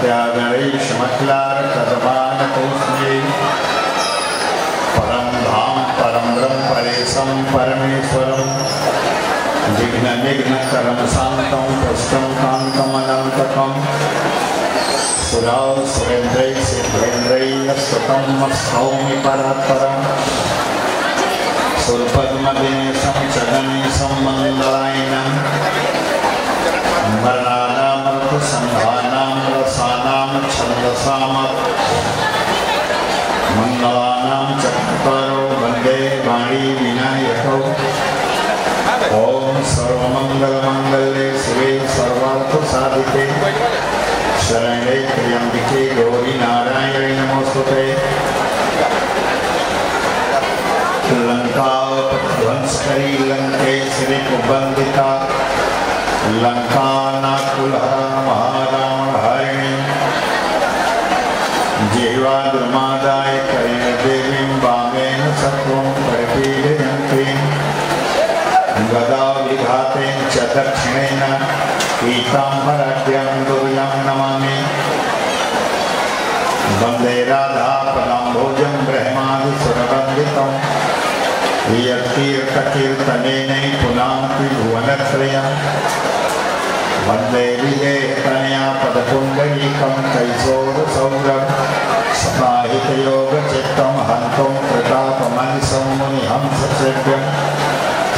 सत्यागणेशमखिलार्कदमानतोऽस्मि परम धाम परम ब्रह्म परेशम परमेश्वरम विघ्न शांतं पुष्टं कांतं अनंतकं सुरेन्द्रैः सिद्धेन्द्रैः स्तुतं सौम्य परात्परम् सुरपद्मदिनेशं च गणेशं मंगलायनं वर्णानामर्थसंधानां रसानां छन्दसां मंगलानां चत्वारो वन्दे वाणी विनायकौ ओम सर्वमंगलमंगले शिवे सर्वार्थसाधिके शरण्ये त्र्यंबके गौरी नारायणी नमोस्तुते लंकापध्वंसकरी लंकेश्वरी कुबंदिता लंकानाकुलहरा महारावणहारिणी जीवाद्रमादाय करेण देवीं वामेन सत्वं परिपीडयन्तीं गदा विघातेन च दक्षिणेन पीताम्बराढ्यां दुर्यां नमामि वन्दे राधा पदाम्भोजं ब्रह्मादिसुरवन्दितं यत्कीर्तकीर्तनेन पुनाति भुवनत्रयं वन्दे विजयतनया पदपुण्डरीकं कैशोरसौरभं समाहितयोगचित्तं हन्तं प्रतापमनिशं मुनिहंससेव्यं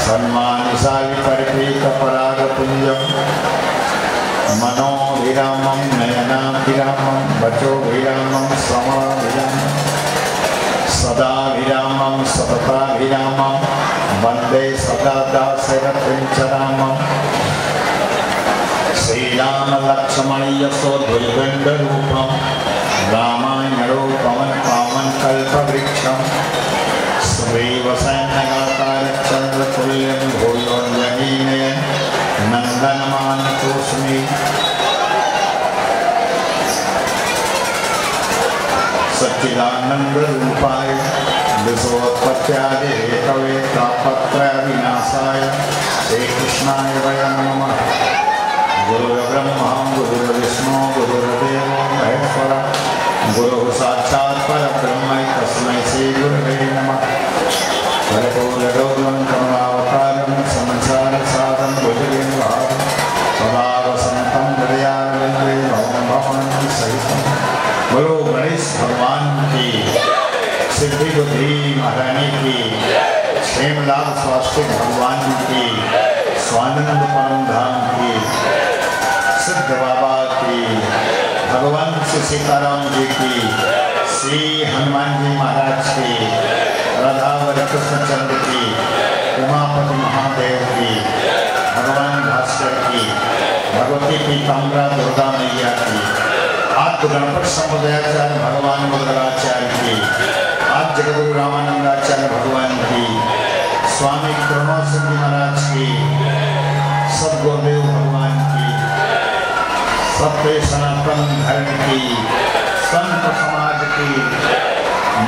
सन्मानशालि परिपीतपरागपुञ्जं मनोभिरामं नयनाभिरामं वचोभिरामं समाभिरामं सदाभिरामं सतताभिरामं वन्दे सदा दाशरथिं च रामं श्रीरामलक्ष्मणीयसोद्भुजदण्डरूपं रामायणरूपं कामकल्पवृक्षं श्रीवसन्नगाकारचन्द्रतुल्यं भूयोऽन्यहीनयन् नन्दनमानतोऽस्मि सच्चिदानन्दरूपाय विश्वोत्पत्त्यादिहेतवे तापत्रयविनाशाय श्रीकृष्णाय वयं नमः। गुरुर्ब्रह्मा गुरुर्विष्णु गुरुर्देवो महेश्वरः गुरुः साक्षात् परब्रह्म तस्मै श्रीगुरवे नमः। कर्पूरगौरं करुणावतारं संसारसारं भुजगेन्द्रहारं सदा वसन्तं हृदयारविन्दे भवनं सहितं बोलो गणेश भगवान की सिद्धि बुद्धि महारानी की क्षेमलाभ स्वास्थ्य भगवान की स्वानंद परम धाम की सिद्ध बाबा की भगवान श्री सीताराम जी की श्री हनुमान जी महाराज की राधावर कृष्णचंद्र की उमापति महादेव की भगवान भास्कर की भगवती पीताम्बरा दुर्गा मैया की आज गणपति समुदायाचार्य भगवान मुद्गलाचार्य की आज जगद्गुरु रामानंदाचार्य भगवान की स्वामी कृष्ण महाराज की सदगुरुदेव भगवान की सत्य सनातन धर्म की संत समाज की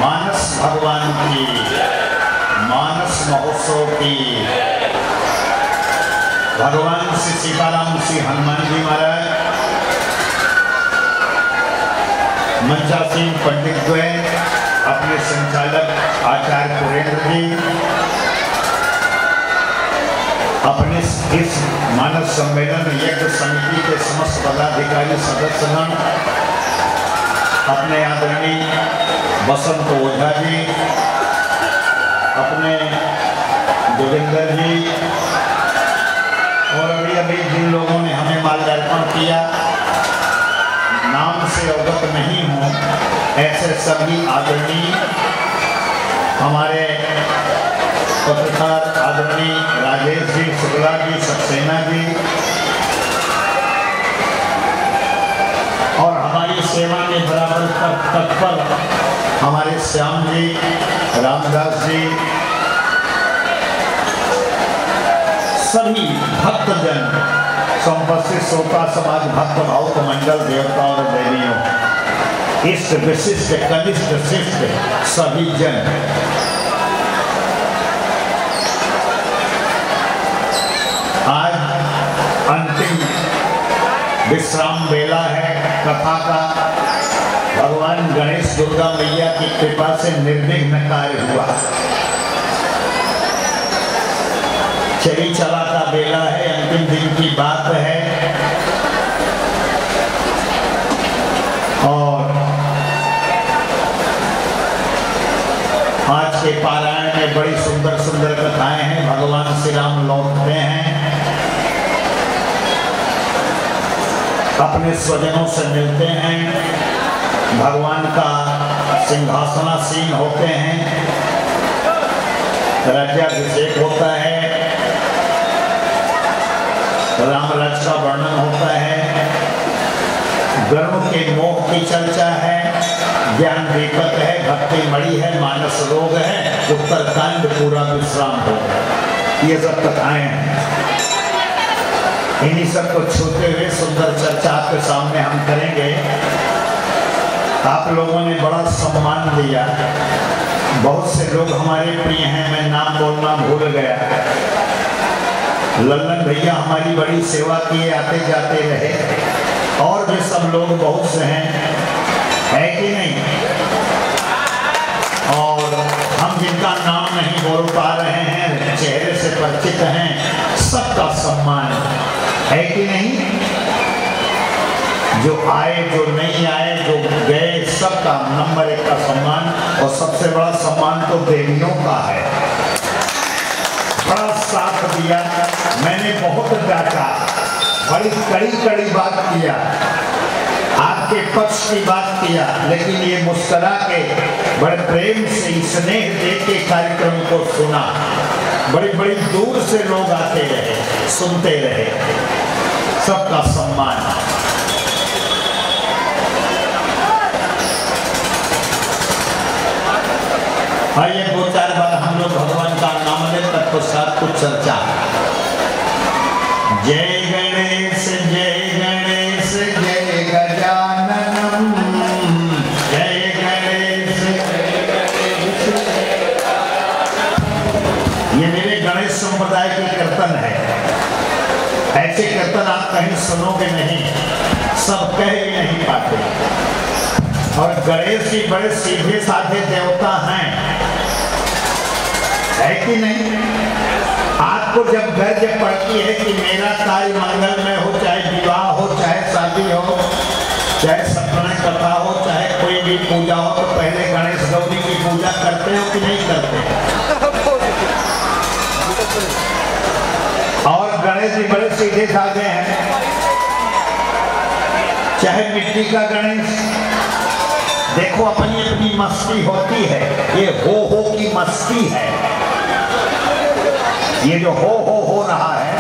मानस भगवान की मानस महोत्सव की भगवान श्री सीताराम श्री हनुमान जी महाराज मंचा सिंह पंडित द्वय अपने संचालक आचार्य पुरेंद्र जी अपने इस मानव सम्मेलन यज्ञ समिति के समस्त पदाधिकारी सदस्यगण अपने आदरणीय बसंत ओझा जी अपने जोगिंदर जी और अभी जिन लोगों ने हमें माल्यार्पण किया नाम से अवगत नहीं हूँ ऐसे सभी आदरणीय हमारे पत्रकार आदरणीय राजेश जी शुक्ला जी सक्सेना जी और हमारी सेवा में बराबर तत्पर हमारे श्याम जी रामदास जी सभी भक्तजन संपस्थित श्रोता समाज भक्त भाव मंडल देवता और देवियों इष्ट विशिष्ट कनिष्ठ शिष्ट सभी जन आज अंतिम विश्राम बेला है। कथा का भगवान गणेश दुर्गा मैया की कृपा से निर्विघ्न कार्य हुआ। चली चला का बेला है, अंतिम दिन की बात है और आज के पारायण में बड़ी सुंदर सुंदर कथाएं हैं। भगवान श्री राम लौटते हैं, अपने स्वजनों से मिलते हैं, भगवान का सिंहासनासीन होते हैं, राज्याभिषेक होता है, राम राज्य का वर्णन होता है, गरुड़ के मोह की चर्चा है, ज्ञान दीपक है, भक्ति मणि है, मानस रोग है, उत्तरकांड पूरा विश्राम हो। ये सब कथाएं हैं। इन्हीं सब को छूते हुए सुंदर चर्चा आपके सामने हम करेंगे। आप लोगों ने बड़ा सम्मान दिया, बहुत से लोग हमारे प्रिय हैं, मैं नाम बोलना भूल गया। लल्लन भैया हमारी बड़ी सेवा किए, आते जाते रहे, और भी सब लोग बहुत से हैं, है कि नहीं? और हम जिनका नाम नहीं बोल पा रहे हैं, चेहरे से परिचित हैं, सबका सम्मान है कि नहीं? जो आए, जो नहीं आए, जो गए, सबका नंबर एक का सम्मान। और सबसे बड़ा सम्मान तो देवियों का है। बड़ा साथ दिया, मैंने बहुत डांटा, बड़ी कड़ी कड़ी बात किया, आपके पक्ष की बात किया, लेकिन ये मुस्कुरा के बड़े प्रेम से स्नेह दे के कार्यक्रम को सुना। बड़ी बड़ी दूर से लोग आते रहे, सुनते रहे, सबका सम्मान। आइए दो चार बार हम लोग भगवान का नाम ले, तत्पश्चात कुछ चर्चा। जय गणेश जय गणेश जय गजाननम, जय गणेश जय गणेश। ये मेरे गणेश संप्रदाय के कीर्तन है। ऐसे कीर्तन आप कहीं सुनोगे नहीं, सब कह ही नहीं पाते। और गणेश जी बड़े सीधे साधे देवता हैं, है कि नहीं? आपको जब गर्ज पड़ती है कि मेरा कार्य मंगलमय हो, चाहे विवाह हो, चाहे शादी हो, चाहे सत्यनारायण कथा हो, चाहे कोई भी पूजा हो, तो पहले गणेश गौरी की पूजा करते हो कि नहीं करते? और गणेश जी बड़े सीधे साधे हैं। चाहे मिट्टी का गणेश, देखो अपनी अपनी मस्ती होती है, ये हो की मस्ती है। ये जो हो रहा है,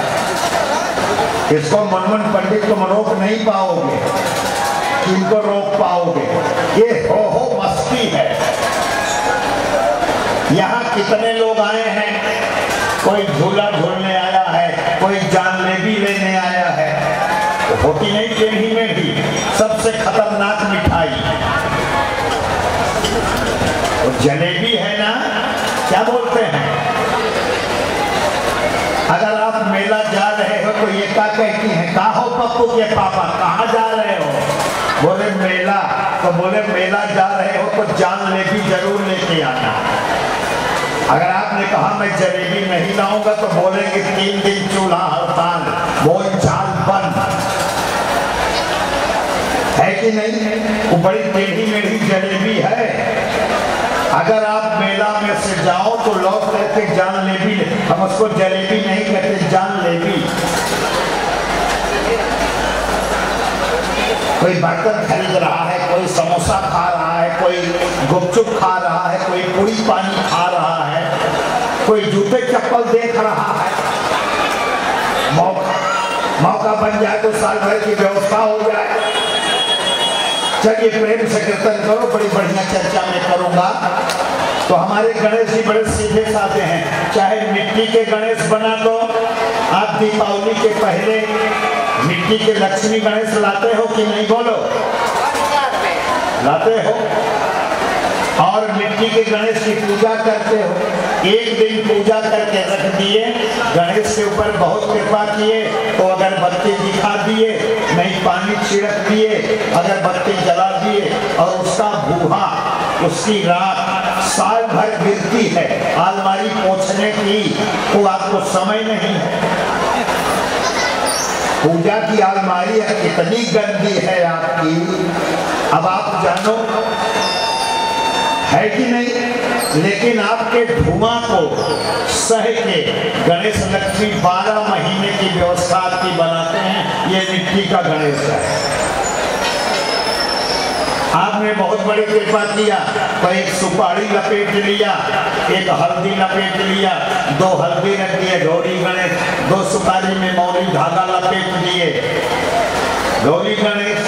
इसको मनमन पंडित को रोक नहीं पाओगे, इनको रोक पाओगे। ये हो मस्ती है। यहाँ कितने लोग आए हैं, कोई झूला झूलने आया है, कोई जानलेबी लेने आया है, होती नहीं टेढ़ी में भी सबसे खतरनाक मिठाई और जलेबी है ना, क्या बोलते हैं? अगर आप मेला जा रहे हो तो ये क्या कहती हैं, कहाँ हो पप्पू के पापा, कहाँ जा रहे हो? बोले मेला, तो बोले मेला जा रहे हो तो जानलेबी जरूर लेके आना। अगर आपने कहा मैं जलेबी नहीं लाऊंगा तो बोलेंगे 3 दिन चूल्हा हड़ताल, बोल चाल बंद, है कि नहीं? वो बड़ी टेढ़ी मेढ़ी जलेबी है। अगर आप मेला में से जाओ तो लोग कहते जानलेबी, हम उसको जलेबी नहीं कहते, जानलेबी। कोई बर्तन खरीद रहा है, कोई समोसा खा रहा है, कोई गुपचुप खा रहा है, कोई पूरी पानी खा रहा है, कोई जूते चप्पल देख रहा है। मौका बन जाए तो साल भर की व्यवस्था हो जाए। चलिए प्रेम से कीर्तन करो, बड़ी बढ़िया चर्चा में करूंगा। तो हमारे गणेश जी बड़े सीधे साधे हैं। चाहे मिट्टी के गणेश बना दो, आप दीपावली के पहले मिट्टी के लक्ष्मी गणेश लाते हो कि नहीं? बोलो, लाते हो। और मिट्टी के गणेश की पूजा करते हो। एक दिन पूजा करके रख दिए, गणेश के ऊपर बहुत कृपा किए तो अगरबत्ती दिखा दिए, नहीं पानी छिड़क दिए, अगर उसकी रात साल भर गिरती है, अलमारी पोंछने की तो आपको समय नहीं है। पूजा की अलमारी कितनी गंदी है आपकी, अब आप जानो है कि नहीं। लेकिन आपके धुआं को सह के गणेश लक्ष्मी 12 महीने की व्यवस्था आपकी बनाते हैं। ये मिट्टी का गणेश है। आपने बहुत बड़ी कृपा किया, तो एक सुपारी लपेट लिया, एक हल्दी लपेट लिया, 2 हल्दी रख दिए गौरी गणेश, 2 सुपारी में मौली धागा लपेट दिए गौरी गणेश।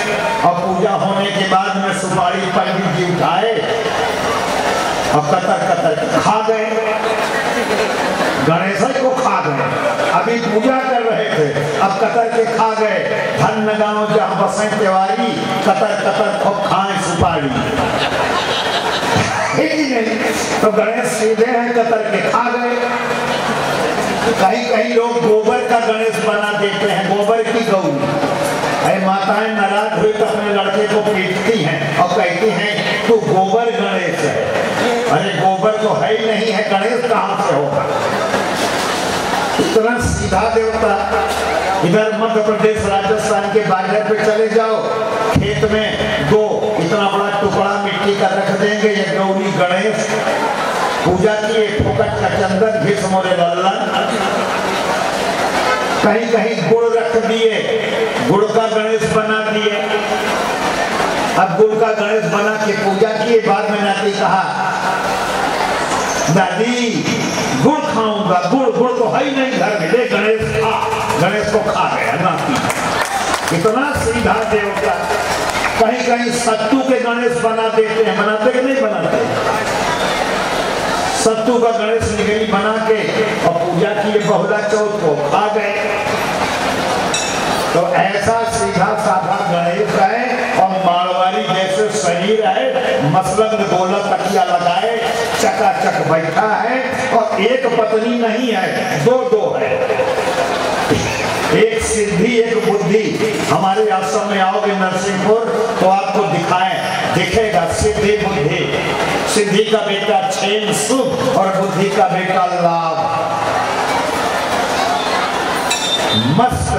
और पूजा होने के बाद में सुपारी पंडित जी उठाए और कतर कतर खा गए, गणेश को खा गए। अभी पूजा कर रहे थे, अब कतर के खा गए। धन गाँव जहाँ बसे तिवारी, कतर कतर खूब खाए सुपारी नहीं, तो गणेश सीधे हैं, कतर के खा गए। कहीं कहीं लोग गोबर का गणेश बना देते हैं, गोबर की गौरी। अरे माताएं नाराज हुई तो अपने लड़के को पीटती हैं और कहती हैं तू गोबर गणेश है। अरे गोबर तो है ही नहीं है, गणेश कहाँ से होगा। इतना सीधा देवता। इधर मध्य प्रदेश राजस्थान के बाजार पे चले जाओ, खेत में 2 इतना बड़ा टुकड़ा मिट्टी का रख देंगे, ये गौरी गणेश। पूजा किए, फोकट का चंदन घिस मोरे लल्ला। कहीं कहीं गुड़ रख दिए, गुड़ का गणेश बना दिए। अब गुड़ का गणेश बना के पूजा किए, बाद में नाती कहा दादी गुड़ खाऊंगा, गुड़ तो है ही नहीं घर में, ले गणेश खा। गणेश को खा गया नाती। इतना सीधा देवता। कहीं कहीं सत्तू के गणेश बना देते हैं, बनाते कि नहीं बनाते। सत्तू का गणेश निगली बना के और पूजा किए, बहुला चौथ को खा गए। तो ऐसा सीधा साधा गणेश है और मारवाड़ी जैसे शरीर है, मसलन गोला तकिया लगाए, चकाचक बैठा है और एक पत्नी नहीं है, 2 है। एक सिद्धि एक बुद्धि। हमारे आश्रम में आओगे नरसिंहपुर तो आपको दिखेगा सिद्धि बुद्धि। सिद्धि का बेटा क्षेम सुख और बुद्धि का बेटा लाभ। मस्त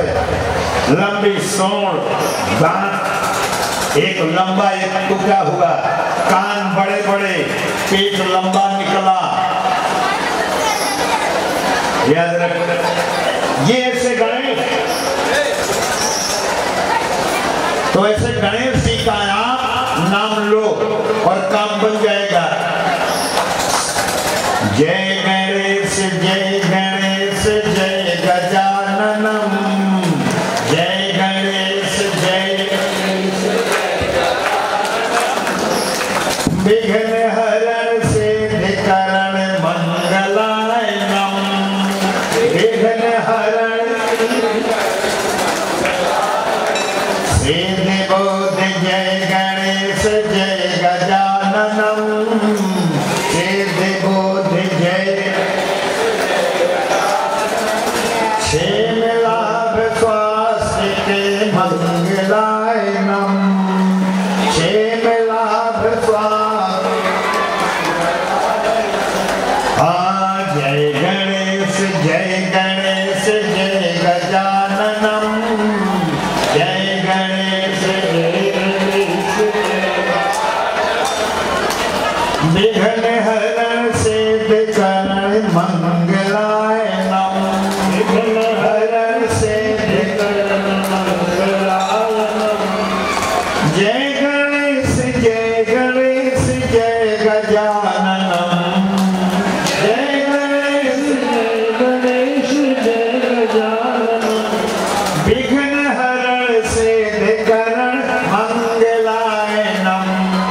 लंबी सोंड, दांत एक लंबा एक टूटा हुआ, कान बड़े बड़े, पेट लंबा निकला। याद रखो, ये ऐसे गणेश। तो ऐसे गणेश जी का आप नाम लो और काम बन जाएगा। जय गणेश जय गणेश जय गजाननम, जय गणेश जय गणेश विघ्न हरण सिद्धि करण मंगलायनम, विघ्न हरण सिद्धि बुद्धि जय गणेश जय गजाननम, सिद्धि बुद्धि जय क्षेम लाभ स्वास्थ्य के मंगलायनम, क्षेम लाभ स्वास्थ्य। हाँ जय गणेश जय गणेश जय गजाननम, जय गणेश जय गणेश विघ्न हरण सिद्धि करण मंगलायनम, विघ्न हरण सिद्धि करण मंगलायनम। जय गणेश जय गणेश जय गजाननम, जय गणेश जय गजाननम विघ्न हरण सिद्धि करण मंगलायनम,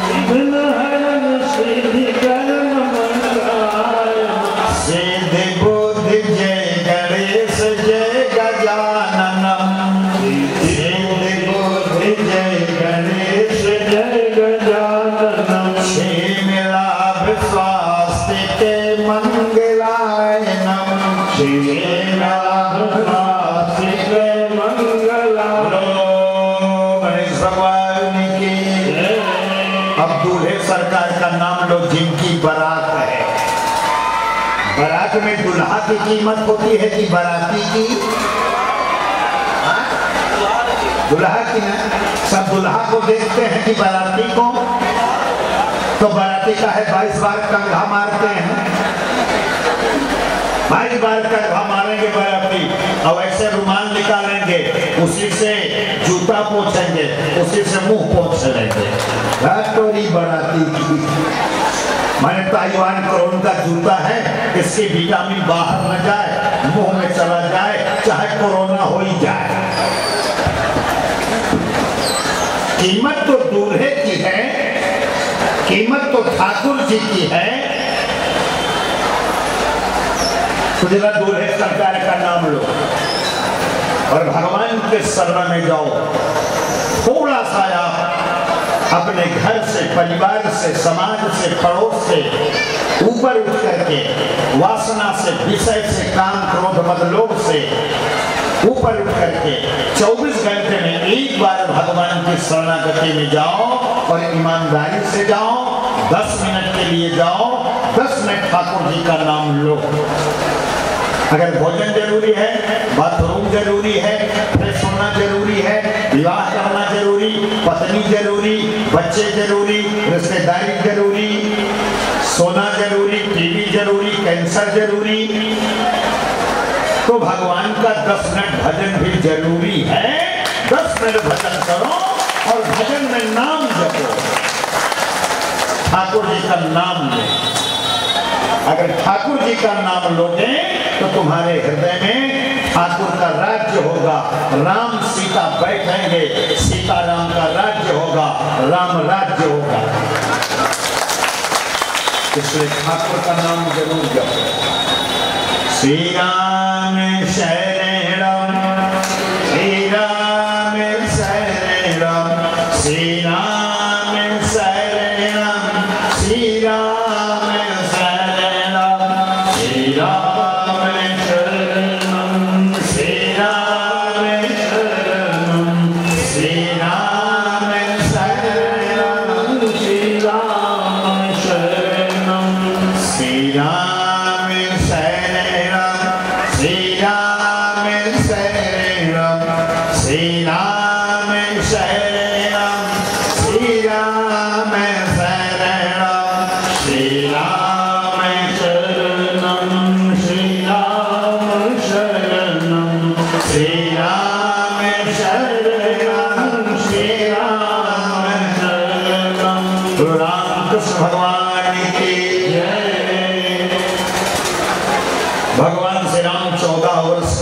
विघ्न हरण सिद्धि करण मंगलायनम। सिद्धि बुद्धि जय गणेश जय गजाननम, सिद्धि बुद्धि जय गणेश जय गजाननम। क्षेम लाभ स्वास्थ्य के मंगलायनम, क्षेम लाभ स्वास्थ्य के मंगलायनम। गणेश भगवान की। अब दूल्हे सरकार का नाम लो जिनकी बारात है। बारात में दुल्हा की कीमत होती है कि बाराती की? दुल्हा की ना। सब दुल्हा को देखते हैं कि बाराती को? तो बाराती का है 22 बार कंघा मारते हैं, 22 बार कंघा मारेंगे बाराती, और ऐसे रुमाल निकालेंगे, उसी से जूता पोंछेंगे, उसी से मुंह पोंछ लेंगे। तोरी बाराती की मैंने ताइवान क्रोन का जूता है, इसकी विटामिन बाहर न जाए, मुंह में चला जाए, चाहे कोरोना हो ही जाए। कीमत तो दूल्हे की है, कीमत तो ठाकुर जी की है। तो जरा दूल्हे सरकार का नाम लो और भगवान के शरण में जाओ। थोड़ा सा आप अपने घर से, परिवार से, समाज से, पड़ोस से ऊपर उठ करके, वासना से, विषय से, काम, क्रोध, मद, लोभ से ऊपर उठ करके 24 घंटे में एक बार भगवान की शरणागति में जाओ और ईमानदारी से जाओ। 10 मिनट के लिए जाओ, 10 मिनट ठाकुर जी का नाम लो। अगर भोजन जरूरी है, बाथरूम जरूरी है, फ्रेश होना जरूरी है, विवाह करना जरूरी, पत्नी जरूरी, बच्चे जरूरी, रिश्तेदारी जरूरी, सोना जरूरी, टीवी जरूरी, कैंसर जरूरी, तो भगवान का 10 मिनट भजन भी जरूरी है। 10 मिनट भजन करो और भजन में नाम जपो, ठाकुर जी का नाम लो। अगर ठाकुर जी का नाम लोगे तो तुम्हारे हृदय में ठाकुर का राज्य होगा। राम सीता बैठेंगे, सीता राम का राज्य होगा, राम राज्य होगा। इसलिए ठाकुर का नाम जरूर जपो। श्री राम शरणम, श्री राम शरणम, श्री राम शरणम, श्री राम शरणम, श्री राम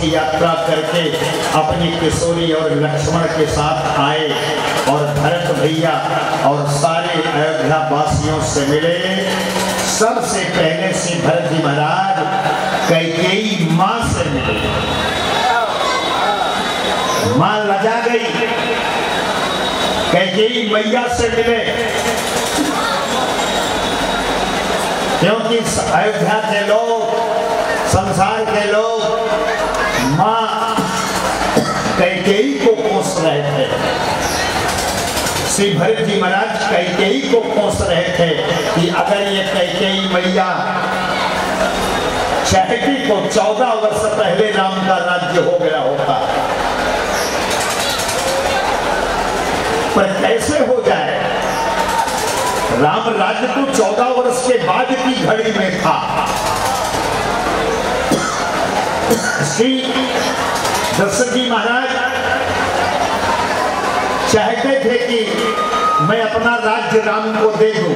यात्रा करके अपनी किशोरी और लक्ष्मण के साथ आए और भरत भैया और सारे अयोध्या वासियों से मिले। सबसे पहले श्री भरत जी महाराज कैकेयी मां से मिले। मां लजा गई, कैकेयी मैया से मिले, क्योंकि अयोध्या के लोग, संसार के लोग मां कैकेयी को कोस रहे थे। श्री भरत जी महाराज कैकेयी को कोस रहे थे कि अगर ये कैकेयी मैया चाहती तो 14 वर्ष पहले राम का राज्य हो गया होता, पर कैसे हो जाए? राम राज्य तो 14 वर्ष के बाद की घड़ी में था। श्री दशरथ जी महाराज चाहते थे कि मैं अपना राज्य राम को दे दूं,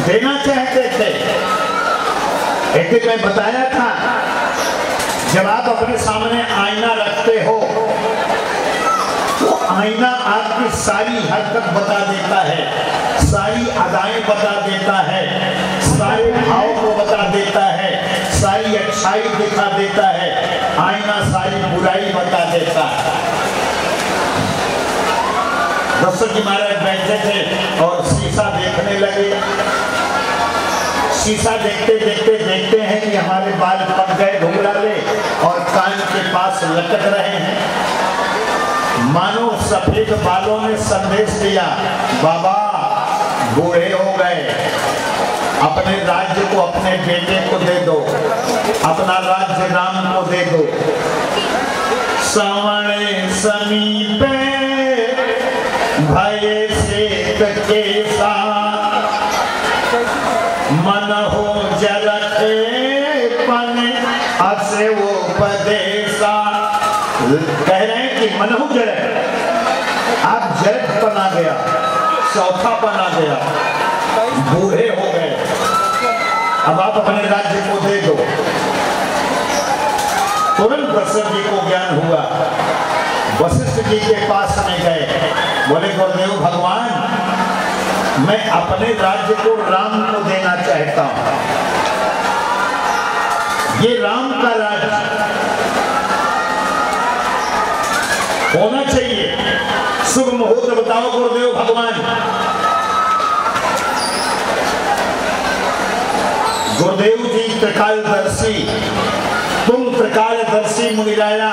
देना चाहते थे। एक दिन मैं बताया था, जब आप अपने सामने आईना रखते हो तो आईना आपकी सारी हरकत बता देता है, सारी अदाएं बता देता है, सारे भाव को बता देता है, सारी अच्छाई दिखा देता है, आईना सारी बुराई बता देता है। दशरथ जी महाराज बैठे थे और शीशा देखने लगे। शीशा देखते देखते देखते हैं कि हमारे बाल पक गए घुंघराले और कान के पास लटक रहे हैं। मानो सफेद बालों ने संदेश दिया, बाबा बूढ़े हो गए, अपने राज्य को अपने बेटे को दे दो, अपना राज्य राम को दे दो। सवणे समीपे भय से केसा, मन हो जरते पन असे वो उपदेशा। कह रहे हैं कि मन हो जरत, आप जरत बना गया, चौथा बना गया, बूढ़े हो गए, अब आप अपने राज्य को दे दो। तुरंत वशिष्ठ जी को ज्ञान हुआ, वशिष्ठ जी के पास में गए, बोले गुरुदेव भगवान, मैं अपने राज्य को राम को देना चाहता हूं, ये राम का राज्य होना चाहिए, शुभ मुहूर्त बताओ गुरुदेव भगवान। गुरुदेव जी त्रिकालदर्शी, तुम त्रिकालदर्शी मुनिराया,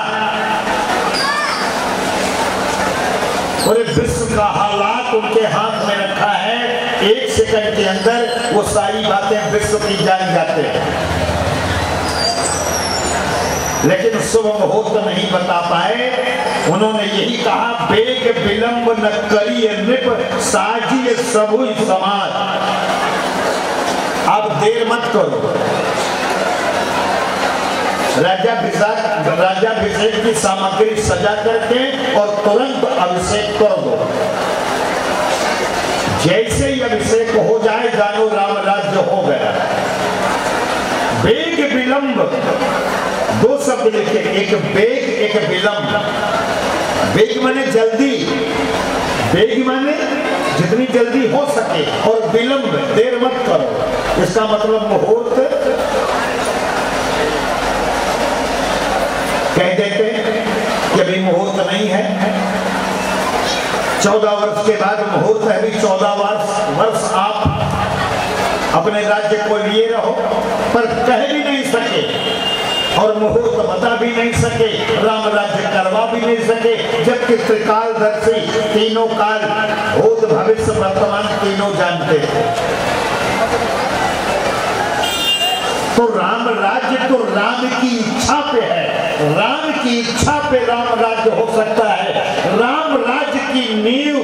पूरे विश्व का हालात उनके हाथ में रखा है, एक सेकंड के अंदर वो सारी बातें विश्व की जान जाते हैं, लेकिन शुभ मुहूर्त नहीं बता पाए। उन्होंने यही कहा, बेग विलंब न करिए नृप, साजिए सबु समाज। आप देर मत करो, राज्याभिषेक की सामग्री सजा करके और तुरंत अभिषेक कर दो। जैसे ही अभिषेक हो जाए, जानो राम राज्य हो गया। बेग विलंब, दो शब्द लिखे, एक बेग एक विलंब। बेग माने जल्दी, बेग माने जितनी जल्दी हो सके, और विलंब देर मत करो। इसका मतलब मुहूर्त कह देते कि अभी मुहूर्त नहीं है, 14 वर्ष के बाद मुहूर्त है, अभी 14 वर्ष आप अपने राज्य को लिए रहो, पर कह भी नहीं सके और मुहूर्त बता भी नहीं सके, राम राज्य करवा भी नहीं सके, जबकि त्रिकालदर्शी तीनों काल, भूत भविष्य वर्तमान तीनों जानते थे। तो राम राज्य तो राम की इच्छा पे है, राम की इच्छा पे राम राज्य हो सकता है। राम राज्य की नींव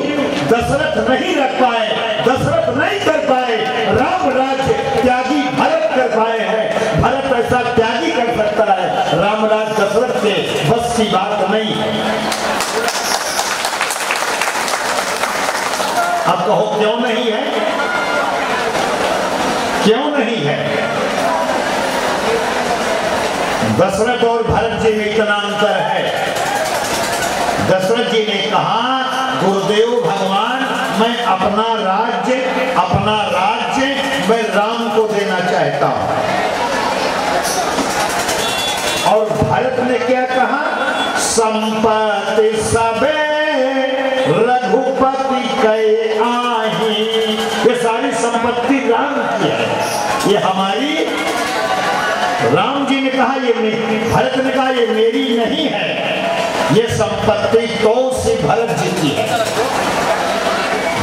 दशरथ नहीं रख पाए, दशरथ नहीं कर पाए, राम राज्य त्यागी भरत कर पाए हैं। भरत ऐसा त्यागी कर सकता है, राम राज्य दशरथ के बस की बात नहीं। अब कहो क्यों नहीं है, क्यों नहीं है? दशरथ और भरत जी में इतना अंतर है। दशरथ जी ने कहा, गुरुदेव भगवान, मैं अपना राज्य मैं राम को देना चाहता हूं। और भरत ने क्या कहा, संपत्ति सबे रघुपति कै आही। ये सारी संपत्ति राम की है, ये हमारी। राम जी ने कहा ये मेरी, भरत ने कहा ये मेरी नहीं है, ये संपत्ति तो से भरत जी की है।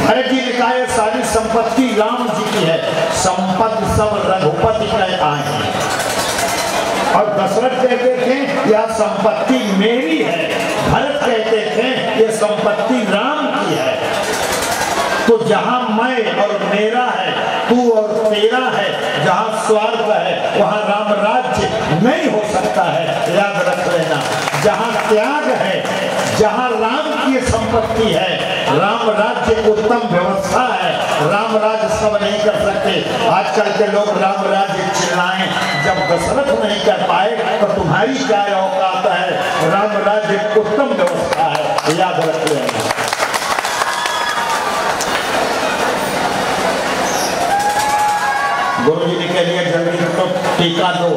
भरत जी ने कहा ये सारी संपत्ति राम जी की है, संपत्ति सब रघुपति का आए। और दशरथ कहते थे यह संपत्ति मेरी है, भरत कहते थे ये संपत्ति राम की है। तो जहां मैं और मेरा है, तू और तेरा है, जहां स्वार्थ है वहां राम राज्य नहीं हो सकता है, याद रख लेना। जहां त्याग है, जहां राम की संपत्ति है, राम राज्य उत्तम व्यवस्था है, राम राज्य सब नहीं कर सकते। आजकल के लोग राम राज्य चिल्लाएं, जब दशरथ नहीं कर पाए तो तुम्हारी क्या औकात है? राम राज्य उत्तम व्यवस्था है, याद रख लेना। गुरु जी ने कह लिया जल्दी तो टीका दो,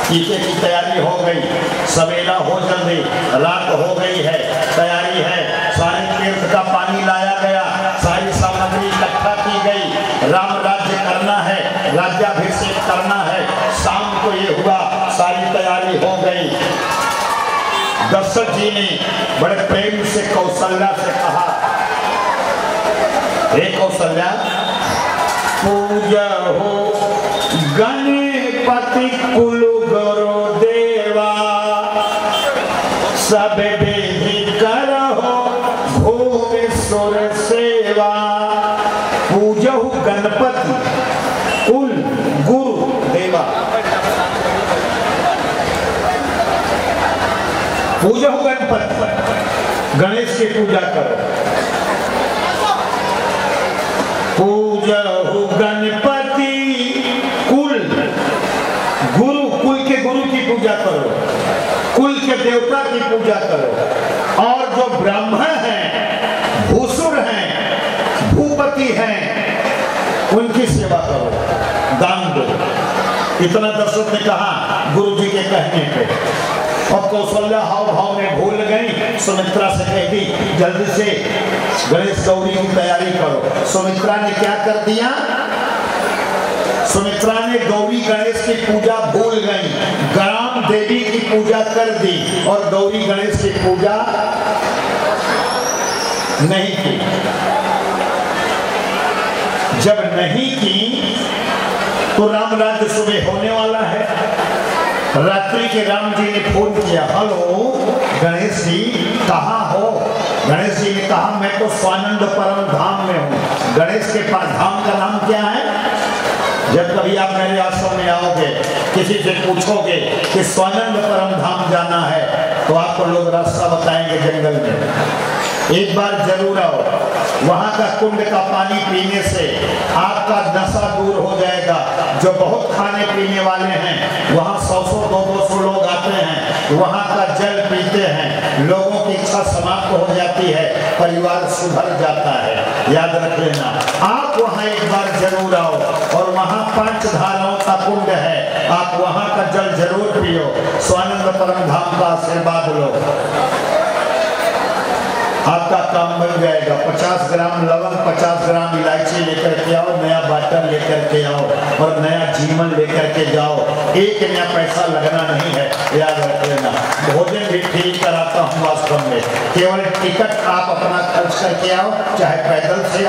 टीके की तैयारी हो गई, सवेला हो जल्दी, रात हो गई है, तैयारी है, सारे तीर्थ का पानी लाया गया, सारी सामग्री इकट्ठा की गई, राम राज्य करना है, राज्याभिषेक करना है। शाम को ये हुआ, सारी तैयारी हो गई। दशरथ जी ने बड़े प्रेम से कौशल्या से कहा, हे कौशल्या, पूजा हो गणपति कुल गुरु देवा, सब विधि करहो भुवनेश्वर सेवा। पूजहु गणपति कुल गुरु देवा, पूजहु गणपति, गणेश की पूजा करो। पूजहु गणपति कुल गुरु, कुल के गुरु की पूजा करो, कुल के देवता की पूजा करो। और जो ब्राह्मण हैं, भूसुर हैं, भूपति हैं, उनकी सेवा करो, दान दो। इतना दशरथ ने कहा गुरु जी के कहने पे। और कौशल्या हाव भाव में भूल गई, सुमित्रा से कह दी जल्दी से गणेश गौरी की तैयारी करो। सुमित्रा ने क्या कर दिया, सुमित्रा ने गौरी गणेश की पूजा भूल गई, ग्राम देवी की पूजा कर दी और गौरी गणेश की पूजा नहीं की। जब नहीं की तो राम राज्य सुबह होने वाला है। रात्रि के राम जी ने फोन किया, हेलो गणेश जी कहाँ हो? गणेश जी ने कहा मैं तो स्वानंद परम धाम में हूँ। गणेश के पास धाम का नाम क्या है? जब कभी आप मेरे आश्रम में आओगे, किसी से पूछोगे कि स्वानंद परम धाम जाना है, तो आपको लोग रास्ता बताएंगे जंगल में। एक बार जरूर आओ, वहाँ का कुंड का पानी पीने से आपका नशा दूर हो जाएगा। जो बहुत खाने पीने वाले हैं, वहाँ 100-200 लोग आते हैं, वहाँ का जल पीते हैं, लोगों की इच्छा समाप्त हो जाती है, परिवार सुधर जाता है। याद रख लेना, आप वहाँ एक बार जरूर आओ। और वहाँ 5 धाराओं का कुंड है, आप वहाँ का जल जरूर पियो, स्वानंद परम धाम का आशीर्वाद लो, आपका काम बन जाएगा। 50 ग्राम लवंग, 50 ग्राम इलायची लेकर के आओ, नया बाटल लेकर के आओ और नया जीवन लेकर के जाओ। एक नया पैसा लगना नहीं है, याद रख लेना। भोजन भी ठीक कराता हूँ वास्तव में, केवल टिकट आप अपना खर्च करके आओ, चाहे पैदल से